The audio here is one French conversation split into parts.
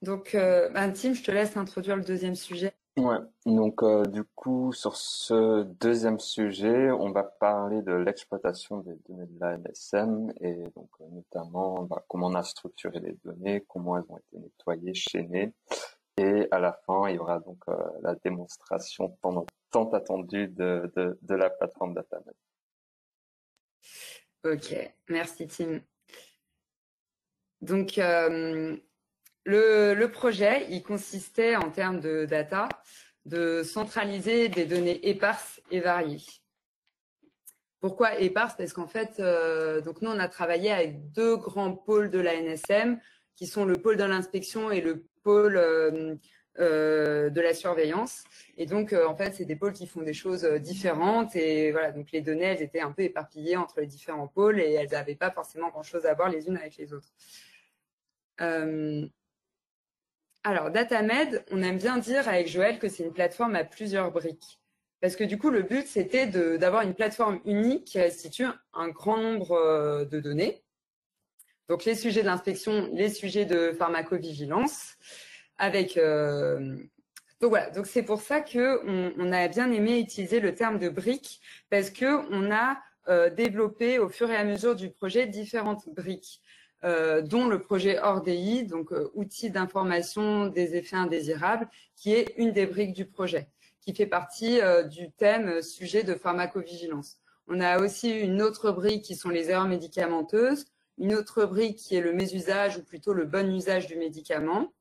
Donc, Tim, je te laisse introduire le deuxième sujet. Ouais, donc du coup, sur ce deuxième sujet, on va parler de l'exploitation des données de l'ANSM et donc notamment comment on a structuré les données, comment elles ont été nettoyées, chaînées, et à la fin, il y aura donc la démonstration tant attendue de la plateforme DataMed. Ok, merci Tim. Donc, le projet, il consistait en termes de data, de centraliser des données éparses et variées. Pourquoi éparses? Parce qu'en fait, donc nous, on a travaillé avec deux grands pôles de la NSM, qui sont le pôle de l'inspection et le pôle de la surveillance. Et donc, en fait, c'est des pôles qui font des choses différentes. Et voilà, donc les données, elles étaient un peu éparpillées entre les différents pôles et elles n'avaient pas forcément grand-chose à voir les unes avec les autres. Alors, DataMed, on aime bien dire avec Joël que c'est une plateforme à plusieurs briques. Parce que du coup, le but, c'était d'avoir une plateforme unique qui restitue un grand nombre de données. Donc, les sujets d'inspection, les sujets de pharmacovigilance. Donc voilà, donc c'est pour ça qu'on a bien aimé utiliser le terme de briques, parce qu'on a développé au fur et à mesure du projet différentes briques. Dont le projet ORDI, donc outil d'information des effets indésirables, qui est une des briques du projet, qui fait partie du thème sujet de pharmacovigilance. On a aussi une autre brique qui sont les erreurs médicamenteuses, une autre brique qui est le mésusage ou plutôt le bon usage du médicament,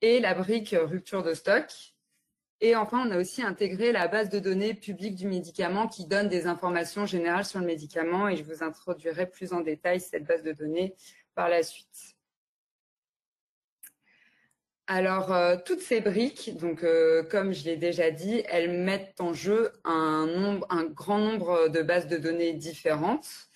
et la brique rupture de stock. Et enfin, on a aussi intégré la base de données publique du médicament qui donne des informations générales sur le médicament et je vous introduirai plus en détail cette base de données par la suite. Alors, toutes ces briques, donc comme je l'ai déjà dit, elles mettent en jeu un grand nombre de bases de données différentes.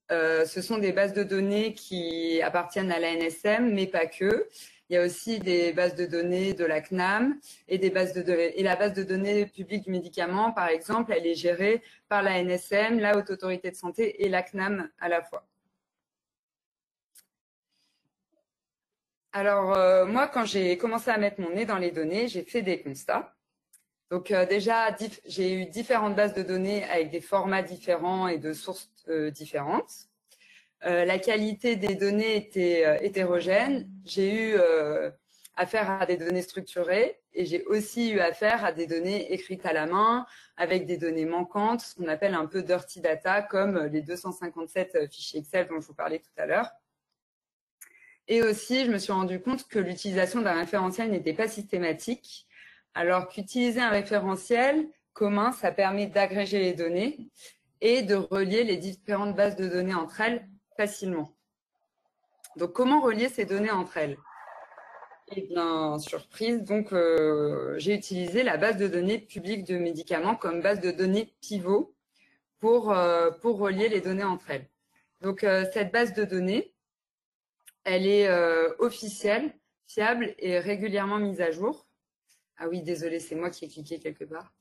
Ce sont des bases de données qui appartiennent à l'ANSM, mais pas que. Il y a aussi des bases de données de la CNAM et la base de données publique du médicament, par exemple, elle est gérée par la l'ANSM, la Haute Autorité de Santé et la CNAM à la fois. Alors, moi, quand j'ai commencé à mettre mon nez dans les données, j'ai fait des constats. Donc déjà, j'ai eu différentes bases de données avec des formats différents et de sources différentes. La qualité des données était hétérogène. J'ai eu affaire à des données structurées et j'ai aussi eu affaire à des données écrites à la main avec des données manquantes, ce qu'on appelle un peu dirty data, comme les 257 fichiers Excel dont je vous parlais tout à l'heure. Et aussi, je me suis rendu compte que l'utilisation d'un référentiel n'était pas systématique, alors qu'utiliser un référentiel commun, ça permet d'agréger les données et de relier les différentes bases de données entre elles facilement. Donc, comment relier ces données entre elles? Eh bien, surprise, donc j'ai utilisé la base de données publique de médicaments comme base de données pivot pour relier les données entre elles. Donc, cette base de données, elle est officielle, fiable et régulièrement mise à jour. Ah oui, désolé, c'est moi qui ai cliqué quelque part.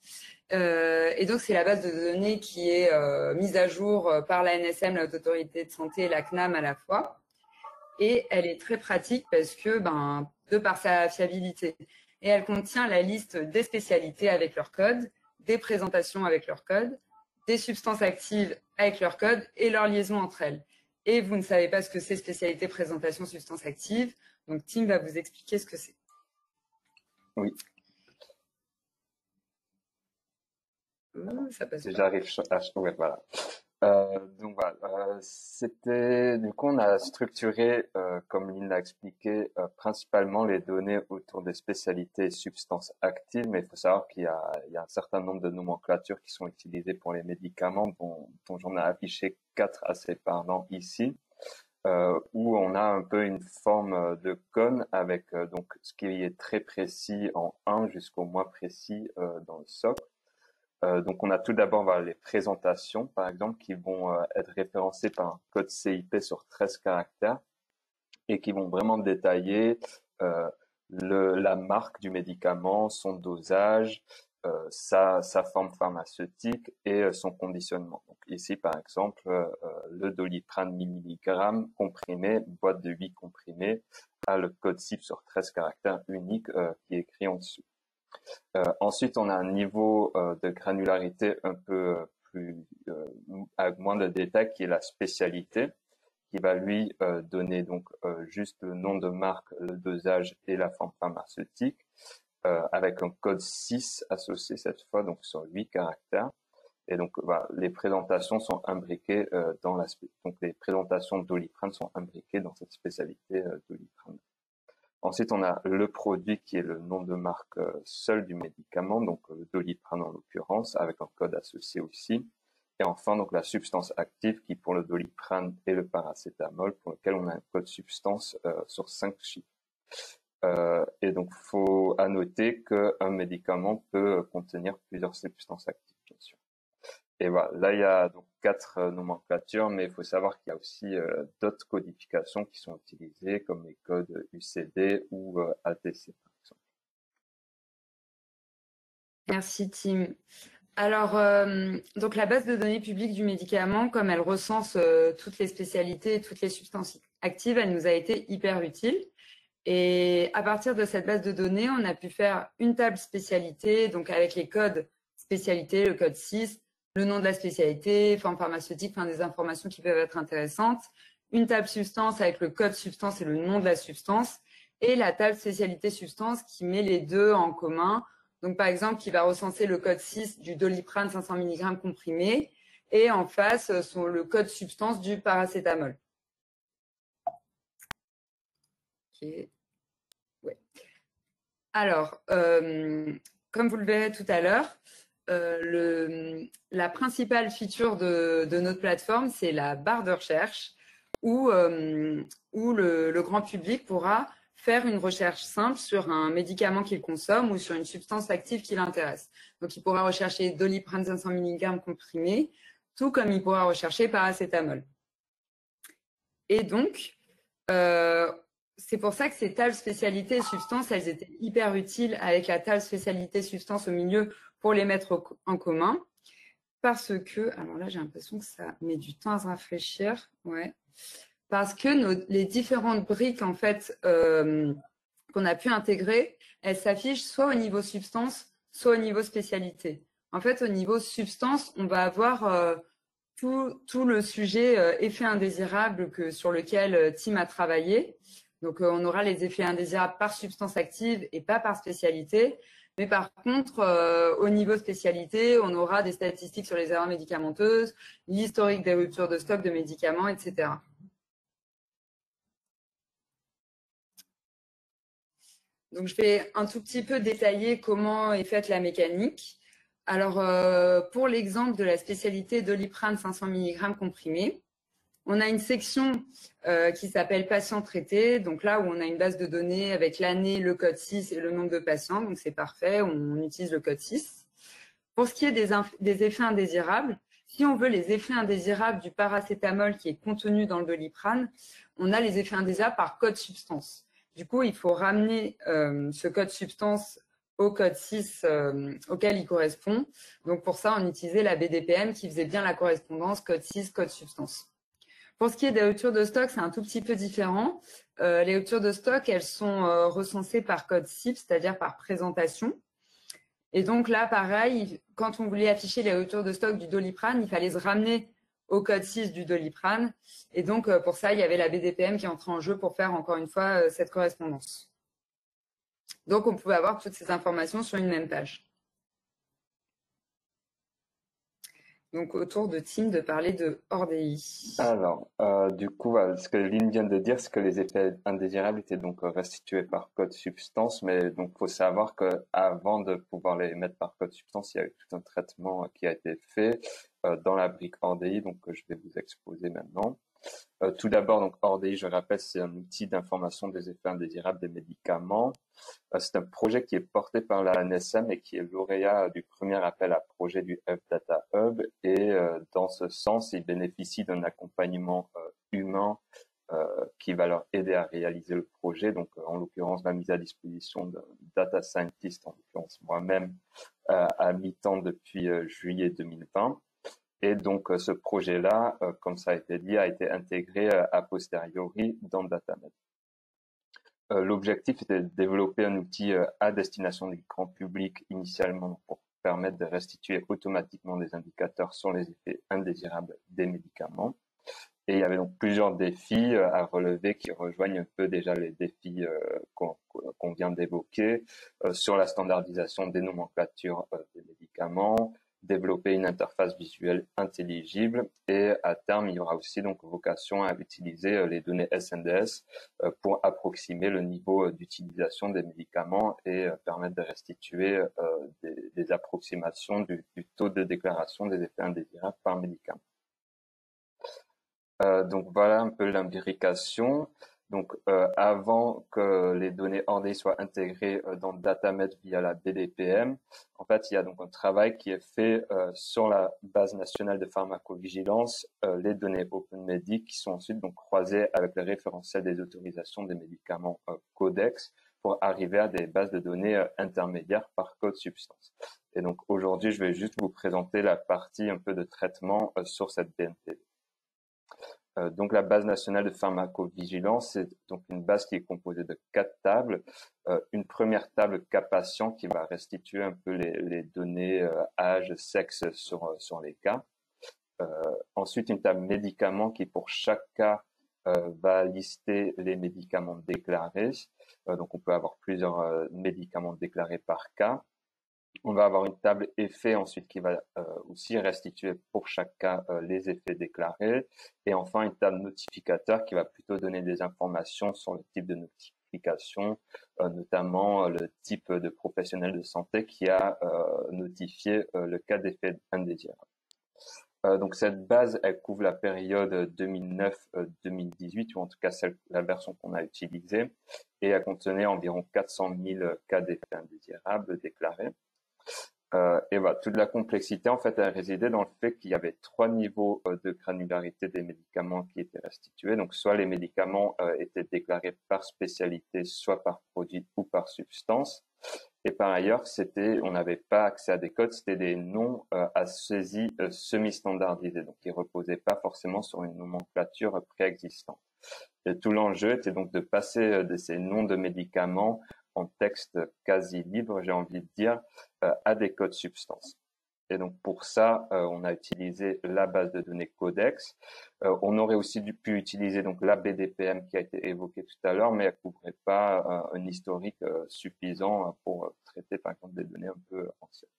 Et donc, c'est la base de données qui est mise à jour par la NSM, la Haute Autorité de Santé et la CNAM à la fois. Et elle est très pratique parce que, de par sa fiabilité. Et elle contient la liste des spécialités avec leur code, des présentations avec leur code, des substances actives avec leur code et leur liaison entre elles. Et vous ne savez pas ce que c'est spécialité, présentation, substance active. Donc, Tim va vous expliquer ce que c'est. Oui. Ça passe pas. J'arrive ouais, voilà. Donc voilà, c'était du coup on a structuré, comme Lynn l'a expliqué, principalement les données autour des spécialités et substances actives, mais il faut savoir qu'il y a un certain nombre de nomenclatures qui sont utilisées pour les médicaments, dont j'en ai affiché 4 assez parlants ici, où on a un peu une forme de cône avec donc ce qui est très précis en 1 jusqu'au moins précis dans le socle. Donc, on a tout d'abord les présentations, par exemple, qui vont être référencées par un code CIP sur 13 caractères et qui vont vraiment détailler la marque du médicament, son dosage, sa forme pharmaceutique et son conditionnement. Donc ici, par exemple, le Doliprane 1000 mg comprimé, boîte de 8 comprimés, a le code CIP sur 13 caractères unique qui est écrit en dessous. Ensuite, on a un niveau de granularité un peu plus avec moins de détails qui est la spécialité, qui va lui donner donc juste le nom de marque, le dosage et la forme pharmaceutique, avec un code 6 associé cette fois, donc sur 8 caractères. Et donc, voilà, les présentations sont imbriquées donc les présentations de Doliprane sont imbriquées dans cette spécialité Doliprane. Ensuite, on a le produit qui est le nom de marque seul du médicament, donc le Doliprane en l'occurrence, avec un code associé aussi. Et enfin, donc la substance active qui pour le Doliprane et le paracétamol, pour lequel on a un code substance sur 5 chiffres. Et donc, faut à noter qu'un médicament peut contenir plusieurs substances actives, bien sûr. Et voilà, là il y a donc 4 nomenclatures, mais il faut savoir qu'il y a aussi d'autres codifications qui sont utilisées, comme les codes UCD ou ATC, par exemple. Merci, Tim. Alors, donc la base de données publique du médicament, comme elle recense toutes les spécialités et toutes les substances actives, elle nous a été hyper utile. Et à partir de cette base de données, on a pu faire une table spécialité, donc avec les codes spécialité, le code 6, le nom de la spécialité, forme pharmaceutique, enfin des informations qui peuvent être intéressantes, une table substance avec le code substance et le nom de la substance, et la table spécialité substance qui met les deux en commun. Donc par exemple, qui va recenser le code 6 du Doliprane 500 mg comprimé, et en face, le code substance du paracétamol. Okay. Ouais. Alors, comme vous le verrez tout à l'heure, la principale feature de notre plateforme, c'est la barre de recherche où le grand public pourra faire une recherche simple sur un médicament qu'il consomme ou sur une substance active qui l'intéresse. Donc, il pourra rechercher Doliprane 500 mg comprimé, tout comme il pourra rechercher paracétamol. Et donc, c'est pour ça que ces tables spécialité et substances, elles étaient hyper utiles avec la table spécialité substance au milieu pour les mettre en commun. Parce que, alors là, j'ai l'impression que ça met du temps à se rafraîchir. Ouais. Parce que les différentes briques, en fait, qu'on a pu intégrer, elles s'affichent soit au niveau substance, soit au niveau spécialité. En fait, au niveau substance, on va avoir tout le sujet effet indésirable sur lequel Tim a travaillé. Donc, on aura les effets indésirables par substance active et pas par spécialité. Mais par contre, au niveau spécialité, on aura des statistiques sur les erreurs médicamenteuses, l'historique des ruptures de stock de médicaments, etc. Donc, je vais un tout petit peu détailler comment est faite la mécanique. Alors, pour l'exemple de la spécialité Doliprane 500 mg comprimé, on a une section qui s'appelle patient traité. Donc là où on a une base de données avec l'année, le code 6 et le nombre de patients. Donc c'est parfait, on utilise le code 6. Pour ce qui est des effets indésirables, si on veut les effets indésirables du paracétamol qui est contenu dans le Doliprane, on a les effets indésirables par code substance. Du coup, il faut ramener ce code substance au code 6 auquel il correspond. Donc pour ça, on utilisait la BDPM qui faisait bien la correspondance code 6, code substance. Pour ce qui est des ruptures de stock, c'est un tout petit peu différent. Les ruptures de stock, elles sont recensées par code CIP, c'est-à-dire par présentation. Et donc là, pareil, quand on voulait afficher les ruptures de stock du Doliprane, il fallait se ramener au code 6 du Doliprane. Et donc, pour ça, il y avait la BDPM qui entrait en jeu pour faire, encore une fois, cette correspondance. Donc, on pouvait avoir toutes ces informations sur une même page. Donc, autour de Tim de parler de ORDI. Alors, du coup, ce que Lynn vient de dire, c'est que les effets indésirables étaient donc restitués par code substance, mais donc faut savoir que avant de pouvoir les mettre par code substance, il y a eu tout un traitement qui a été fait dans la brique ORDI, donc que je vais vous exposer maintenant. Tout d'abord, donc ORDI, je rappelle, c'est un outil d'information des effets indésirables des médicaments. C'est un projet qui est porté par la NSM et qui est lauréat du premier appel à projet du F-Data Hub. Et dans ce sens, il bénéficie d'un accompagnement humain qui va leur aider à réaliser le projet. Donc, en l'occurrence, la mise à disposition d'un data scientist, en l'occurrence moi-même, à mi-temps depuis juillet 2020. Et donc, ce projet-là, comme ça a été dit, a été intégré a posteriori dans DataMed. L'objectif était de développer un outil à destination du grand public initialement pour permettre de restituer automatiquement des indicateurs sur les effets indésirables des médicaments. Et il y avait donc plusieurs défis à relever qui rejoignent un peu déjà les défis qu'on vient d'évoquer sur la standardisation des nomenclatures des médicaments, développer une interface visuelle intelligible et à terme, il y aura aussi donc vocation à utiliser les données SNDS pour approximer le niveau d'utilisation des médicaments et permettre de restituer des approximations du taux de déclaration des effets indésirables par médicament. Donc voilà un peu l'imbrication. Donc avant que les données ORDI soient intégrées dans Datamed via la BDPM, en fait il y a donc un travail qui est fait sur la base nationale de pharmacovigilance, les données OpenMedic qui sont ensuite donc croisées avec le référentiel des autorisations des médicaments Codex pour arriver à des bases de données intermédiaires par code substance. Et donc aujourd'hui je vais juste vous présenter la partie un peu de traitement sur cette BNPV. Donc la base nationale de pharmacovigilance, c'est donc une base qui est composée de 4 tables. Une première table cas patient qui va restituer un peu les données âge, sexe sur les cas. Ensuite une table médicaments qui pour chaque cas va lister les médicaments déclarés. Donc on peut avoir plusieurs médicaments déclarés par cas. On va avoir une table effets ensuite qui va aussi restituer pour chaque cas les effets déclarés. Et enfin, une table notificateur qui va plutôt donner des informations sur le type de notification, notamment le type de professionnel de santé qui a notifié le cas d'effet indésirable. Donc cette base, elle couvre la période 2009-2018, ou en tout cas la version qu'on a utilisée, et elle contenait environ 400 000 cas d'effets indésirables déclarés. Et voilà, toute la complexité, en fait, elle résidait dans le fait qu'il y avait 3 niveaux de granularité des médicaments qui étaient restitués. Donc, soit les médicaments étaient déclarés par spécialité, soit par produit ou par substance. Et par ailleurs, on n'avait pas accès à des codes, c'était des noms à saisie semi-standardisés, donc qui reposaient pas forcément sur une nomenclature préexistante. Et tout l'enjeu était donc de passer de ces noms de médicaments en texte quasi libre, j'ai envie de dire, à des codes substances. Et donc pour ça, on a utilisé la base de données Codex. On aurait aussi pu utiliser donc la BDPM qui a été évoquée tout à l'heure, mais elle couvrait pas un historique suffisant pour traiter par exemple des données un peu anciennes.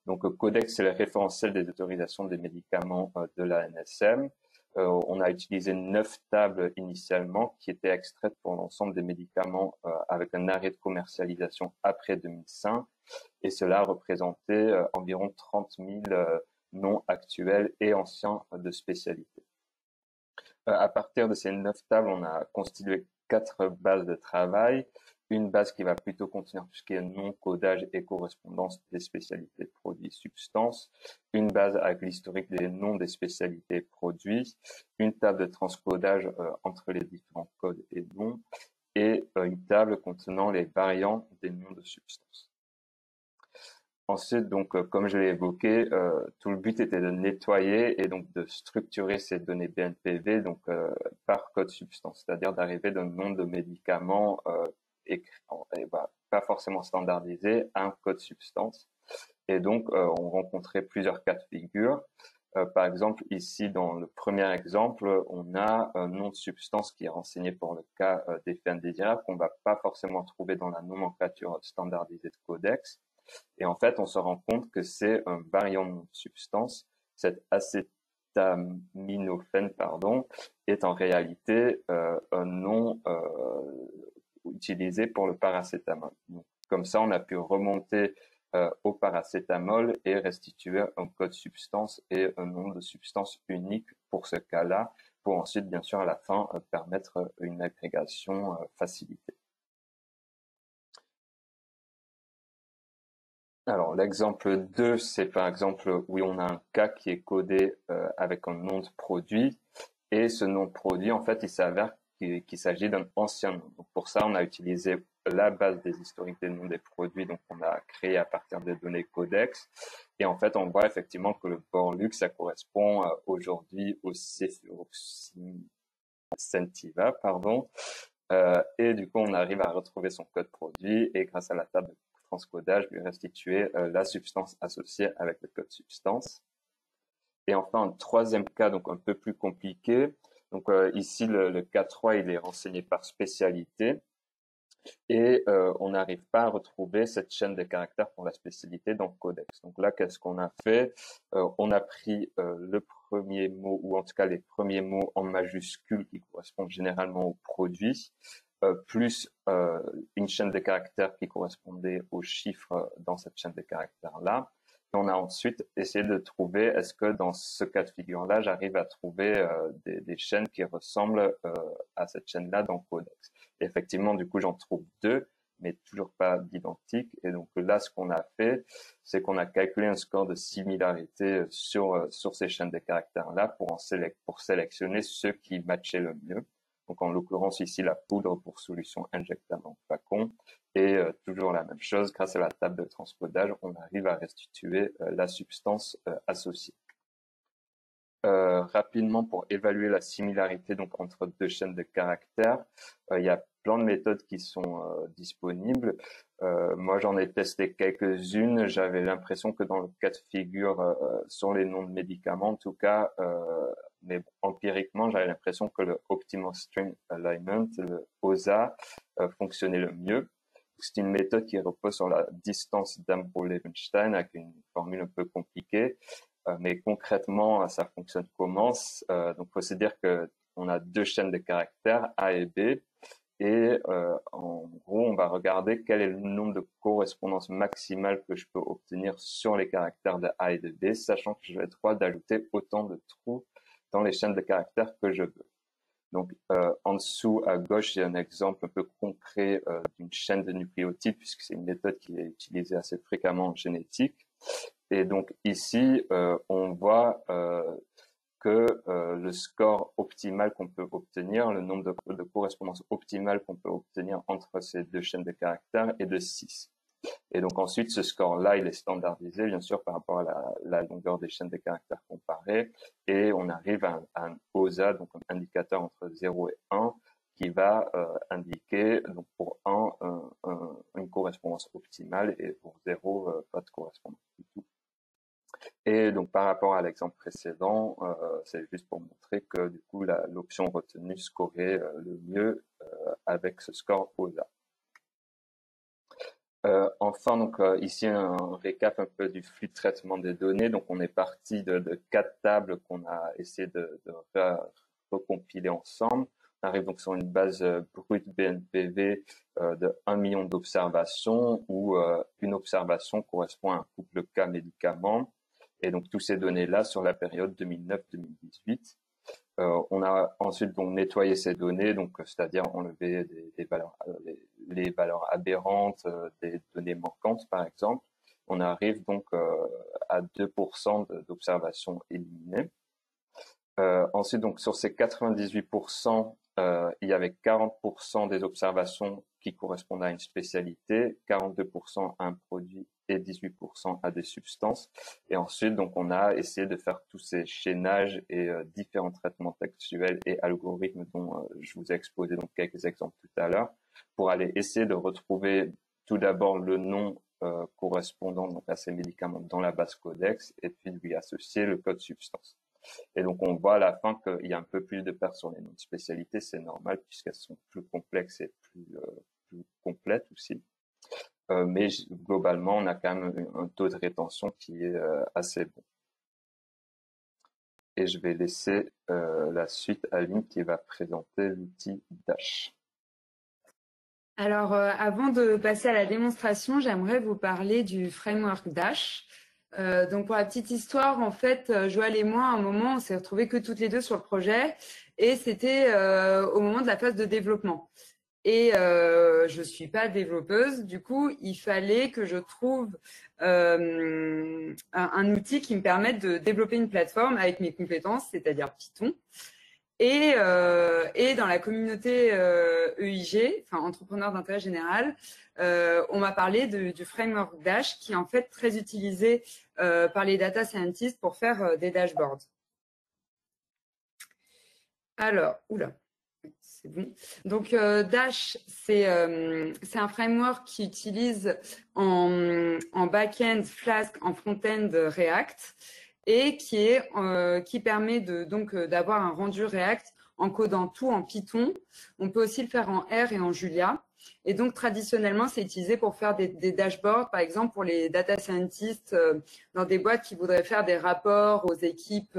Donc Codex, c'est le référentiel des autorisations des médicaments de la NSM. On a utilisé 9 tables initialement qui étaient extraites pour l'ensemble des médicaments avec un arrêt de commercialisation après 2005 et cela représentait environ 30 000 noms actuels et anciens de spécialité. À partir de ces 9 tables, on a constitué 4 bases de travail. Une base qui va plutôt contenir tout ce qui est nom, codage et correspondance des spécialités produits substances. Une base avec l'historique des noms des spécialités produits. Une table de transcodage entre les différents codes et noms. Et une table contenant les variants des noms de substances. Ensuite, donc, comme je l'ai évoqué, tout le but était de nettoyer et donc de structurer ces données BNPV donc par code substance, c'est-à-dire d'arriver d'un nom de médicament pas forcément standardisé à un code substance. Et donc, on rencontrait plusieurs cas de figure. Par exemple, ici, dans le premier exemple, on a un nom de substance qui est renseigné pour le cas d'effet indésirable qu'on va pas forcément trouver dans la nomenclature standardisée de Codex. Et en fait, on se rend compte que c'est un variant de substance. Cet acétaminophène, est en réalité un nom utilisé pour le paracétamol. Donc, comme ça, on a pu remonter au paracétamol et restituer un code substance et un nom de substance unique pour ce cas-là, pour ensuite, bien sûr, à la fin, permettre une agrégation facilitée. Alors, l'exemple 2, c'est par exemple où on a un cas qui est codé avec un nom de produit. Et ce nom de produit, en fait, il s'avère qu'il s'agit d'un ancien nom. Donc, pour ça, on a utilisé la base des historiques des noms des produits, donc on a créé à partir des données Codex. Et en fait, on voit effectivement que le Borlux, ça correspond aujourd'hui au Cefuroxime Sentiva, Et du coup, on arrive à retrouver son code produit et grâce à la table de transcodage, lui restituer la substance associée avec le code substance. Et enfin, un troisième cas, donc un peu plus compliqué. Donc ici, le cas 3, il est renseigné par spécialité. Et on n'arrive pas à retrouver cette chaîne de caractères pour la spécialité dans le codex. Donc là, qu'est-ce qu'on a fait? On a pris le premier mot, ou en tout cas les premiers mots en majuscules qui correspondent généralement au produit, plus une chaîne de caractères qui correspondait aux chiffres dans cette chaîne de caractères-là. Et on a ensuite essayé de trouver, est-ce que dans ce cas de figure-là, j'arrive à trouver des chaînes qui ressemblent à cette chaîne-là dans le codex. Et effectivement, du coup, j'en trouve deux, mais toujours pas d'identique. Et donc là, ce qu'on a fait, c'est qu'on a calculé un score de similarité sur ces chaînes de caractères-là pour sélectionner ceux qui matchaient le mieux. Donc en l'occurrence ici, la poudre pour solution injectable en flacon. Et toujours la même chose, grâce à la table de transcodage, on arrive à restituer la substance associée. Rapidement, pour évaluer la similarité donc entre deux chaînes de caractères, il y a plein de méthodes qui sont disponibles. Moi, j'en ai testé quelques-unes. J'avais l'impression que dans le cas de figure sur les noms de médicaments, en tout cas, mais empiriquement, j'avais l'impression que le Optimal String Alignment, le OSA, fonctionnait le mieux. C'est une méthode qui repose sur la distance d'Ambro-Levenstein avec une formule un peu compliquée. Mais concrètement, ça fonctionne comment? Donc, faut se dire que on a deux chaînes de caractères, A et B. Et en gros, on va regarder quel est le nombre de correspondances maximales que je peux obtenir sur les caractères de A et de B, sachant que je vais être droit d'ajouter autant de trous dans les chaînes de caractères que je veux. Donc, en dessous, à gauche, j'ai un exemple un peu concret d'une chaîne de nucléotides, puisque c'est une méthode qui est utilisée assez fréquemment en génétique. Et donc ici, on voit que le score optimal qu'on peut obtenir, le nombre de correspondances optimales qu'on peut obtenir entre ces deux chaînes de caractères est de 6. Et donc ensuite, ce score-là, il est standardisé, bien sûr, par rapport à la longueur des chaînes de caractères comparées. Et on arrive à un OSA, donc un indicateur entre 0 et 1, qui va indiquer donc pour 1 une correspondance optimale et pour 0 pas de correspondance du tout. Et donc par rapport à l'exemple précédent, c'est juste pour montrer que du coup l'option retenue scorait le mieux avec ce score OSA. Enfin, donc ici un récap un peu du flux de traitement des données. Donc on est parti de 4 tables qu'on a essayé de recompiler ensemble. On arrive donc sur une base brute BNPV de 1 million d'observations où une observation correspond à un couple cas médicament. Et donc tous ces données-là sur la période 2009-2018. On a ensuite donc nettoyé ces données, donc c'est-à-dire enlever des valeurs, les valeurs aberrantes, des données manquantes par exemple. On arrive donc à 2% d'observations éliminées. Ensuite donc sur ces 98%, il y avait 40% des observations qui correspondent à une spécialité, 42% à un produit et 18% à des substances. Et ensuite, donc, on a essayé de faire tous ces chaînages et différents traitements textuels et algorithmes dont je vous ai exposé donc quelques exemples tout à l'heure, pour aller essayer de retrouver tout d'abord le nom correspondant donc à ces médicaments dans la base codex et puis lui associer le code substance. Et donc, on voit à la fin qu'il y a un peu plus de pertes sur les noms de spécialités, c'est normal puisqu'elles sont plus complexes et plus complètes aussi. Mais globalement, on a quand même un taux de rétention qui est assez bon. Et je vais laisser la suite à Lynn qui va présenter l'outil Dash. Alors, avant de passer à la démonstration, j'aimerais vous parler du framework Dash. Donc pour la petite histoire, en fait, Joël et moi, à un moment, on s'est retrouvés que toutes les deux sur le projet et c'était au moment de la phase de développement. Et je suis pas développeuse, du coup, il fallait que je trouve un outil qui me permette de développer une plateforme avec mes compétences, c'est-à-dire Python. Et dans la communauté EIG, enfin entrepreneur d'intérêt général, on m'a parlé du framework Dash qui est en fait très utilisé par les data scientists pour faire des dashboards. Alors, oula, C'est bon. Donc, Dash, c'est un framework qui utilise en back-end Flask, en front-end React, et qui permet d'avoir un rendu React en codant tout en Python. On peut aussi le faire en R et en Julia. Et donc, traditionnellement, c'est utilisé pour faire des dashboards, par exemple, pour les data scientists dans des boîtes qui voudraient faire des rapports aux équipes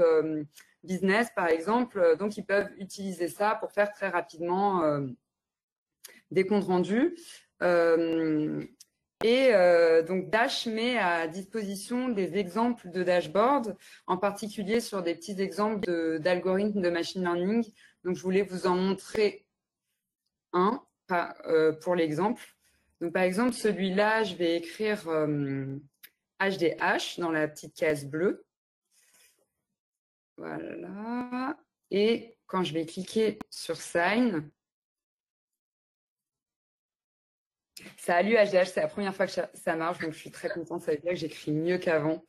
business, par exemple. Donc, ils peuvent utiliser ça pour faire très rapidement des comptes rendus. Donc, Dash met à disposition des exemples de dashboard, en particulier sur des petits exemples d'algorithmes de machine learning. Donc, je voulais vous en montrer un pour l'exemple. Donc, par exemple, celui-là, je vais écrire HDH dans la petite case bleue. Voilà. Et quand je vais cliquer sur Sign, salut HDH, c'est la première fois que ça marche, donc je suis très contente. Ça veut dire que j'écris mieux qu'avant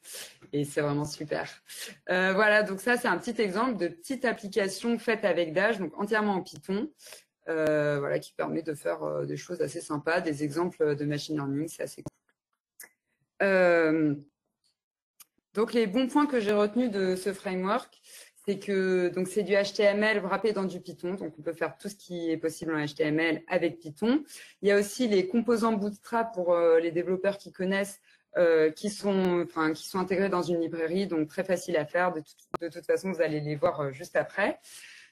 et c'est vraiment super. Voilà, donc ça, c'est un petit exemple de petite application faite avec Dash, donc entièrement en Python. Voilà, qui permet de faire des choses assez sympas, des exemples de machine learning, c'est assez cool. Donc, les bons points que j'ai retenus de ce framework, c'est que donc c'est du HTML wrappé dans du Python, donc on peut faire tout ce qui est possible en HTML avec Python. Il y a aussi les composants Bootstrap pour les développeurs qui connaissent, qui sont intégrés dans une librairie, donc très facile à faire. De toute façon, vous allez les voir juste après.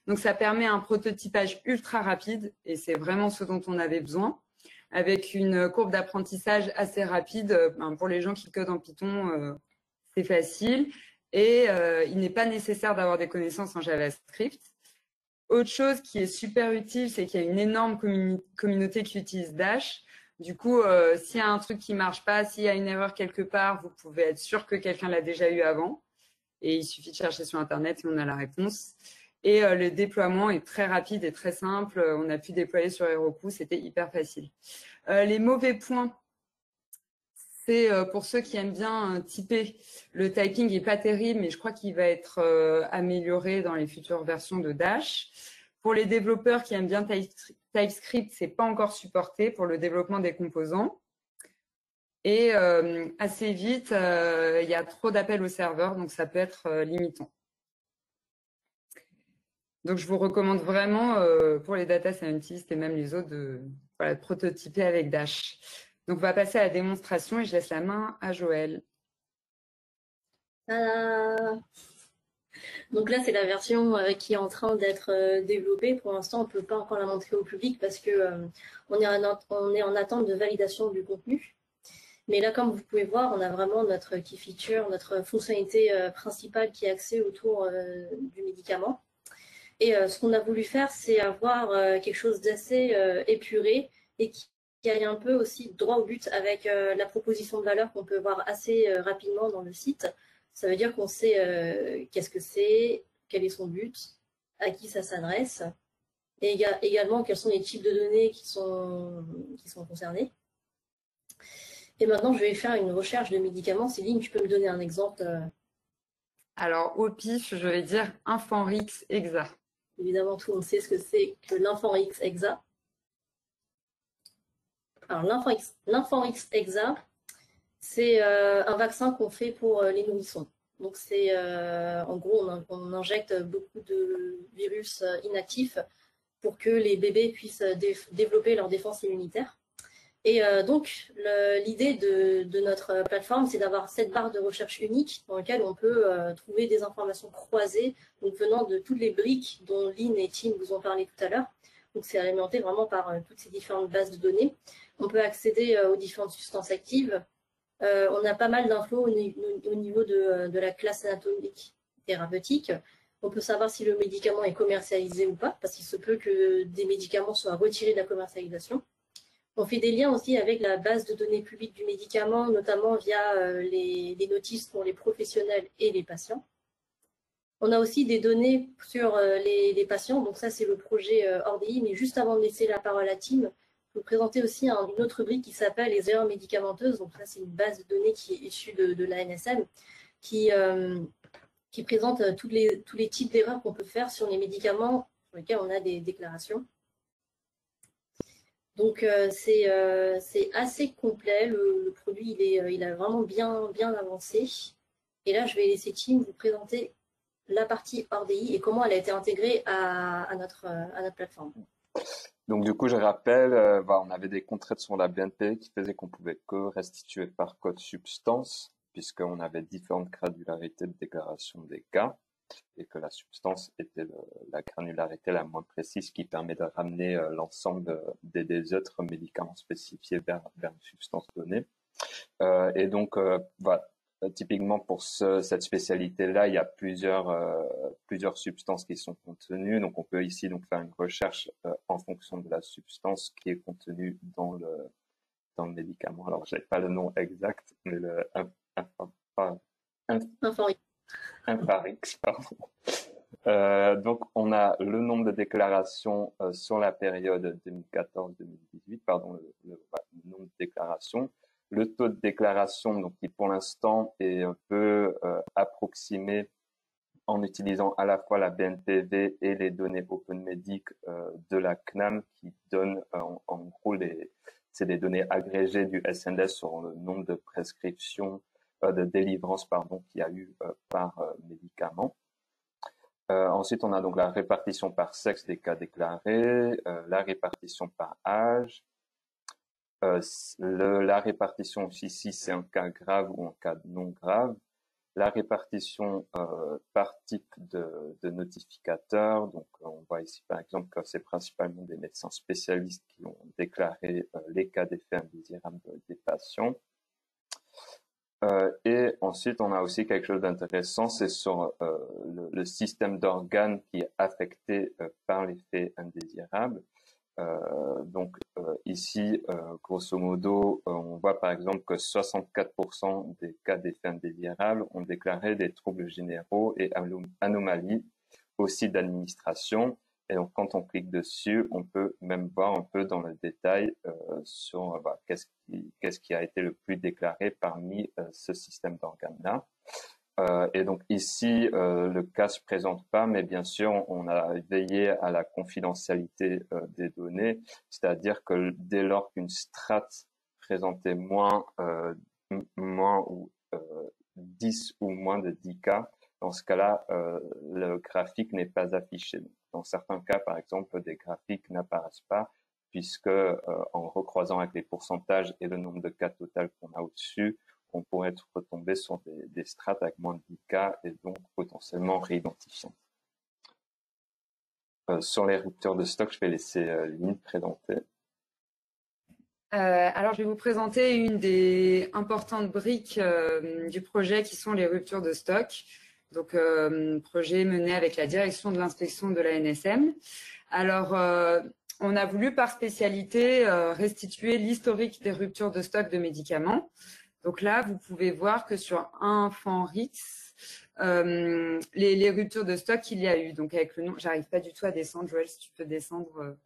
Donc, ça permet un prototypage ultra rapide et c'est vraiment ce dont on avait besoin, avec une courbe d'apprentissage assez rapide. Pour les gens qui codent en Python, c'est facile et il n'est pas nécessaire d'avoir des connaissances en JavaScript. Autre chose qui est super utile, c'est qu'il y a une énorme communauté qui utilise Dash. Du coup, s'il y a un truc qui ne marche pas, s'il y a une erreur quelque part, vous pouvez être sûr que quelqu'un l'a déjà eu avant. Et il suffit de chercher sur Internet et on a la réponse. Et le déploiement est très rapide et très simple. On a pu déployer sur Heroku, c'était hyper facile. Les mauvais points, c'est pour ceux qui aiment bien typer. Le typing n'est pas terrible, mais je crois qu'il va être amélioré dans les futures versions de Dash. Pour les développeurs qui aiment bien TypeScript, c'est pas encore supporté pour le développement des composants. Et assez vite, il y a trop d'appels au serveur, donc ça peut être limitant. Donc, je vous recommande vraiment pour les data scientists et même les autres de prototyper avec Dash. Donc, on va passer à la démonstration et je laisse la main à Joël. Donc là, c'est la version qui est en train d'être développée. Pour l'instant, on ne peut pas encore la montrer au public parce que on est en attente de validation du contenu. Mais là, comme vous pouvez voir, on a vraiment notre key feature, notre fonctionnalité principale qui est axée autour du médicament. Et ce qu'on a voulu faire, c'est avoir quelque chose d'assez épuré et qui aille un peu aussi droit au but avec la proposition de valeur qu'on peut voir assez rapidement dans le site. Ça veut dire qu'on sait qu'est-ce que c'est, quel est son but, à qui ça s'adresse, et également quels sont les types de données qui sont concernés. Et maintenant, je vais faire une recherche de médicaments. Céline, tu peux me donner un exemple Alors, au pif, je vais dire Infanrix Exa. Évidemment, tout le monde sait ce que c'est que l'Infanrix Exa. Alors, l'Infanrix Exa, c'est un vaccin qu'on fait pour les nourrissons. Donc, c'est en gros, on injecte beaucoup de virus inactifs pour que les bébés puissent développer leur défense immunitaire. Et donc, l'idée de notre plateforme, c'est d'avoir cette barre de recherche unique dans laquelle on peut trouver des informations croisées, donc venant de toutes les briques dont Lynn et Tim vous ont parlé tout à l'heure. Donc, c'est alimenté vraiment par toutes ces différentes bases de données. On peut accéder aux différentes substances actives. On a pas mal d'infos au niveau de la classe anatomique thérapeutique. On peut savoir si le médicament est commercialisé ou pas, parce qu'il se peut que des médicaments soient retirés de la commercialisation. On fait des liens aussi avec la base de données publique du médicament, notamment via les notices pour les professionnels et les patients. On a aussi des données sur les patients, donc ça c'est le projet ORDI, mais juste avant de laisser la parole à Tim, je vais vous présenter aussi une autre rubrique qui s'appelle les erreurs médicamenteuses. Donc ça c'est une base de données qui est issue de l'ANSM, qui présente tous les types d'erreurs qu'on peut faire sur les médicaments lesquels on a des déclarations. Donc, c'est assez complet. Le produit, il a vraiment bien avancé. Et là, je vais laisser Tim vous présenter la partie RDI et comment elle a été intégrée à notre plateforme. Donc, du coup, je rappelle, on avait des contraintes sur la BNP qui faisaient qu'on pouvait que restituer par code substance, puisqu'on avait différentes granularités de déclaration des cas, et que la substance était la granularité la moins précise qui permet de ramener l'ensemble des autres médicaments spécifiés vers une substance donnée. Et donc, typiquement pour cette spécialité-là, il y a plusieurs substances qui sont contenues. Donc, on peut ici faire une recherche en fonction de la substance qui est contenue dans le médicament. Alors, je n'ai pas le nom exact, mais le Infarix, pardon. Donc, on a le nombre de déclarations sur la période 2014-2018, pardon, le nombre de déclarations. Le taux de déclaration, donc, qui pour l'instant est un peu approximé en utilisant à la fois la BNPV et les données OpenMedic de la CNAM qui donnent en gros c'est des données agrégées du SNDS sur le nombre de prescriptions, de délivrance, pardon, qu'il y a eu par médicament. Ensuite, on a donc la répartition par sexe des cas déclarés, la répartition par âge. La répartition aussi si c'est un cas grave ou un cas non grave. La répartition par type de notificateur. Donc, on voit ici par exemple que c'est principalement des médecins spécialistes qui ont déclaré les cas d'effets indésirables des patients. Et ensuite, on a aussi quelque chose d'intéressant, c'est sur le système d'organes qui est affecté par l'effet indésirable. Donc ici, grosso modo, on voit par exemple que 64% des cas d'effets indésirables ont déclaré des troubles généraux et anomalies au site d'administration. Et donc, quand on clique dessus, on peut même voir un peu dans le détail sur qu'est-ce qui a été le plus déclaré parmi ce système d'organes-là. Et donc ici, le cas se présente pas, mais bien sûr, on a veillé à la confidentialité des données, c'est-à-dire que dès lors qu'une strate présentait moins ou 10 ou moins de 10 cas, dans ce cas-là, le graphique n'est pas affiché. Dans certains cas, par exemple, des graphiques n'apparaissent pas, puisque en recroisant avec les pourcentages et le nombre de cas total qu'on a au-dessus, on pourrait retomber sur des strates avec moins de 10 cas et donc potentiellement réidentifiantes. Sur les ruptures de stock, je vais laisser Lynn présenter. Alors, je vais vous présenter une des importantes briques du projet qui sont les ruptures de stock. Donc, projet mené avec la direction de l'inspection de la NSM. Alors, on a voulu par spécialité restituer l'historique des ruptures de stock de médicaments. Donc là, vous pouvez voir que sur Infanrix, les ruptures de stock qu'il y a eu. Donc avec le nom, j'arrive pas du tout à descendre. Joël, si tu peux descendre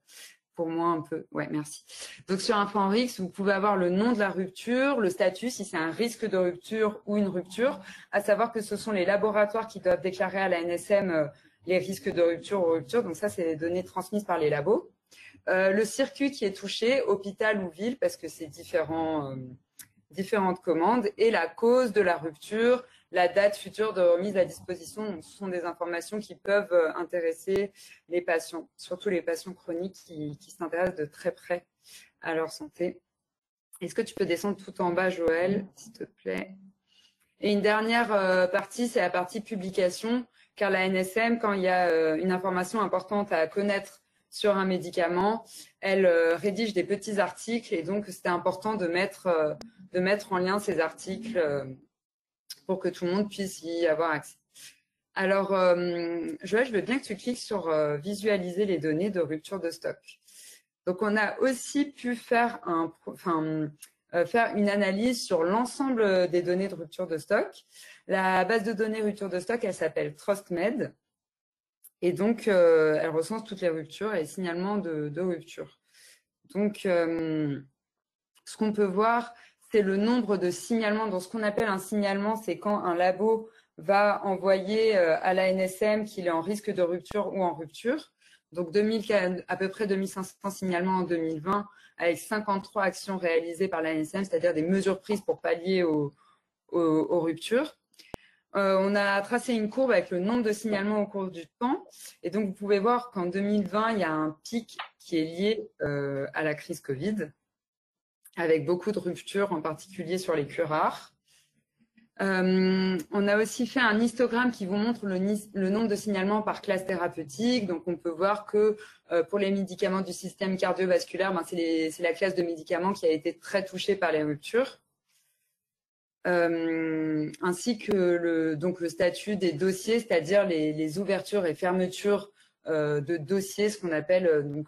pour moi un peu. Ouais, merci. Donc sur Infanrix, vous pouvez avoir le nom de la rupture, le statut, si c'est un risque de rupture ou une rupture, à savoir que ce sont les laboratoires qui doivent déclarer à la NSM les risques de rupture ou rupture. Donc ça, c'est les données transmises par les labos. Le circuit qui est touché, hôpital ou ville, parce que c'est différentes commandes, et la cause de la rupture, la date future de remise à disposition. Donc, ce sont des informations qui peuvent intéresser les patients, surtout les patients chroniques qui s'intéressent de très près à leur santé. Est-ce que tu peux descendre tout en bas, Joël, s'il te plaît? Et une dernière partie, c'est la partie publication, car la NSM, quand il y a une information importante à connaître sur un médicament, elle rédige des petits articles, et donc c'était important de mettre en lien ces articles pour que tout le monde puisse y avoir accès. Alors, Joël, je veux bien que tu cliques sur visualiser les données de rupture de stock. Donc, on a aussi pu faire une analyse sur l'ensemble des données de rupture de stock. La base de données rupture de stock, elle s'appelle TrustMed. Et donc, elle recense toutes les ruptures et les signalements de rupture. Donc, ce qu'on peut voir, c'est le nombre de signalements. Donc, ce qu'on appelle un signalement, c'est quand un labo va envoyer à la NSM qu'il est en risque de rupture ou en rupture. Donc à peu près 2500 signalements en 2020, avec 53 actions réalisées par l'ANSM, c'est-à-dire des mesures prises pour pallier aux ruptures. On a tracé une courbe avec le nombre de signalements au cours du temps. Et donc, vous pouvez voir qu'en 2020, il y a un pic qui est lié à la crise Covid, avec beaucoup de ruptures, en particulier sur les curares. On a aussi fait un histogramme qui vous montre le nombre de signalements par classe thérapeutique. Donc, on peut voir que pour les médicaments du système cardiovasculaire, c'est la classe de médicaments qui a été très touchée par les ruptures. Ainsi que le statut des dossiers, c'est-à-dire les ouvertures et fermetures de dossiers, ce qu'on appelle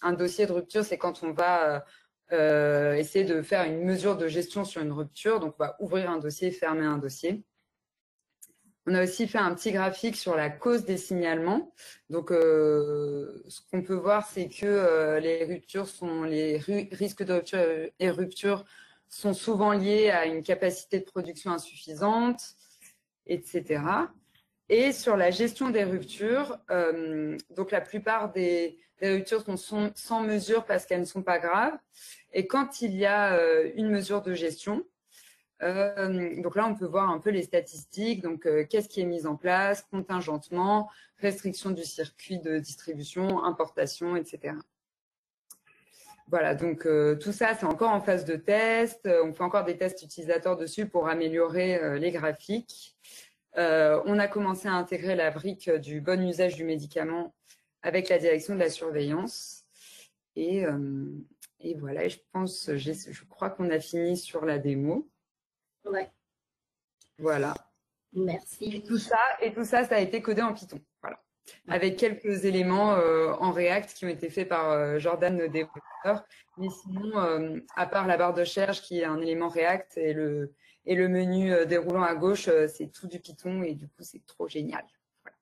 un dossier de rupture, c'est quand on va essayer de faire une mesure de gestion sur une rupture. Donc, on va ouvrir un dossier, fermer un dossier. On a aussi fait un petit graphique sur la cause des signalements. Donc, ce qu'on peut voir, c'est que les risques de rupture et rupture sont souvent liés à une capacité de production insuffisante, etc. Et sur la gestion des ruptures, donc la plupart des ruptures sont sans mesure parce qu'elles ne sont pas graves. Et quand il y a une mesure de gestion, donc là, on peut voir un peu les statistiques. Donc, qu'est-ce qui est mis en place, contingentement, restriction du circuit de distribution, importation, etc. Voilà, donc tout ça, c'est encore en phase de test. On fait encore des tests utilisateurs dessus pour améliorer les graphiques. On a commencé à intégrer la brique du bon usage du médicament avec la direction de la surveillance. Et voilà, je crois qu'on a fini sur la démo. Ouais. Voilà. Merci. Et tout ça, ça a été codé en Python. Voilà. Avec quelques éléments en React qui ont été faits par Jordan, le développeur. Mais sinon, à part la barre de recherche qui est un élément React et le menu déroulant à gauche, c'est tout du Python et du coup, c'est trop génial. Voilà.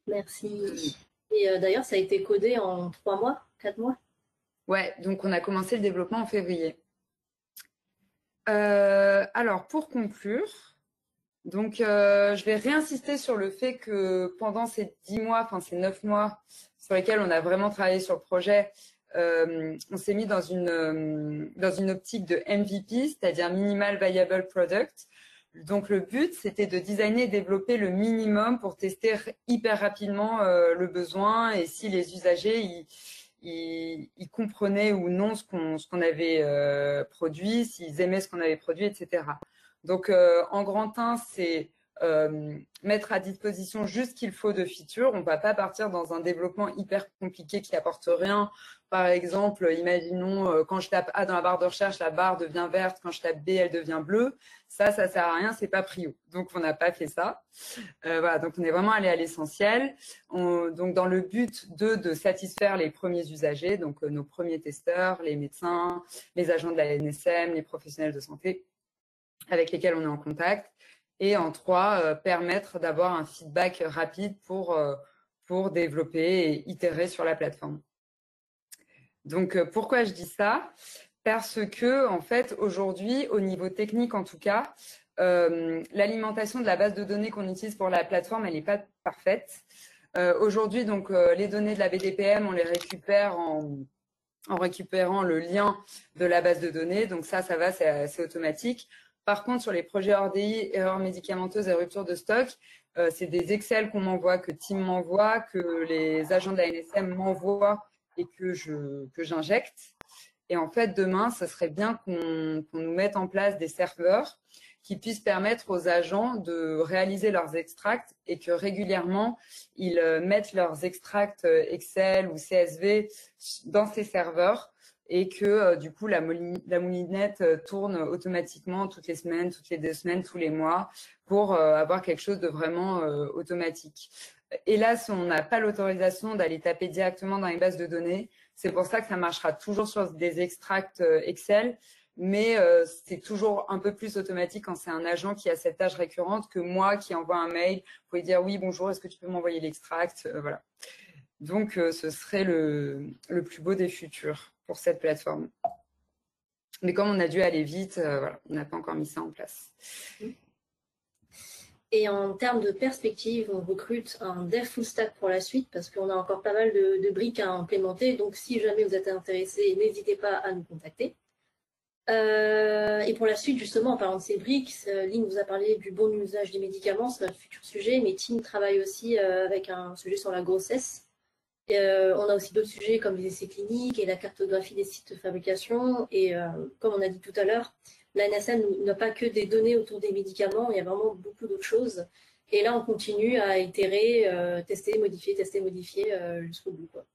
Merci. Et d'ailleurs, ça a été codé en 3 mois, 4 mois? Ouais, donc on a commencé le développement en février. Alors, pour conclure, donc, je vais réinsister sur le fait que pendant ces 10 mois, enfin ces 9 mois sur lesquels on a vraiment travaillé sur le projet, on s'est mis dans une optique de MVP, c'est-à-dire Minimal Viable Product. Donc, le but, c'était de designer et développer le minimum pour tester hyper rapidement le besoin et si les usagers ils comprenaient ou non ce qu'on avait produit, s'ils aimaient ce qu'on avait produit, etc. Donc, en grand 1, c'est mettre à disposition juste ce qu'il faut de features. On ne va pas partir dans un développement hyper compliqué qui apporte rien. Par exemple, imaginons quand je tape A dans la barre de recherche, la barre devient verte. Quand je tape B, elle devient bleue. Ça sert à rien, c'est pas prio. Donc, on n'a pas fait ça. Voilà, donc on est vraiment allé à l'essentiel. Donc, dans le but de satisfaire les premiers usagers, donc nos premiers testeurs, les médecins, les agents de la NSM, les professionnels de santé avec lesquels on est en contact. Et en 3, permettre d'avoir un feedback rapide pour développer et itérer sur la plateforme. Donc, pourquoi je dis ça? Parce que, en fait, aujourd'hui, au niveau technique en tout cas, l'alimentation de la base de données qu'on utilise pour la plateforme, elle n'est pas parfaite. Aujourd'hui, donc, les données de la BDPM, on les récupère en récupérant le lien de la base de données. Donc ça va, c'est automatique. Par contre, sur les projets RDI, erreurs médicamenteuses et rupture de stock, c'est des Excel qu'on m'envoie, que Tim m'envoie, que les agents de la NSM m'envoient et que j'injecte. Et en fait, demain, ce serait bien qu'on nous mette en place des serveurs qui puissent permettre aux agents de réaliser leurs extracts et que régulièrement, ils mettent leurs extracts Excel ou CSV dans ces serveurs et que du coup, la moulinette tourne automatiquement toutes les semaines, toutes les 2 semaines, tous les mois pour avoir quelque chose de vraiment automatique. Hélas, on n'a pas l'autorisation d'aller taper directement dans les bases de données. C'est pour ça que ça marchera toujours sur des extracts Excel, mais c'est toujours un peu plus automatique quand c'est un agent qui a cette tâche récurrente que moi qui envoie un mail. Vous pouvez dire oui, bonjour, est-ce que tu peux m'envoyer l'extract? Voilà. Donc, ce serait le plus beau des futurs pour cette plateforme. Mais comme on a dû aller vite, voilà, on n'a pas encore mis ça en place. Et en termes de perspective, on recrute un dev full stack pour la suite parce qu'on a encore pas mal de briques à implémenter. Donc, si jamais vous êtes intéressé, n'hésitez pas à nous contacter. Et pour la suite, justement, en parlant de ces briques, Lynn vous a parlé du bon usage des médicaments, c'est notre futur sujet, mais Tim travaille aussi avec un sujet sur la grossesse. On a aussi d'autres sujets comme les essais cliniques et la cartographie des sites de fabrication. Et comme on a dit tout à l'heure, la NSM n'a pas que des données autour des médicaments, il y a vraiment beaucoup d'autres choses. Et là, on continue à itérer, tester, modifier jusqu'au bout, quoi.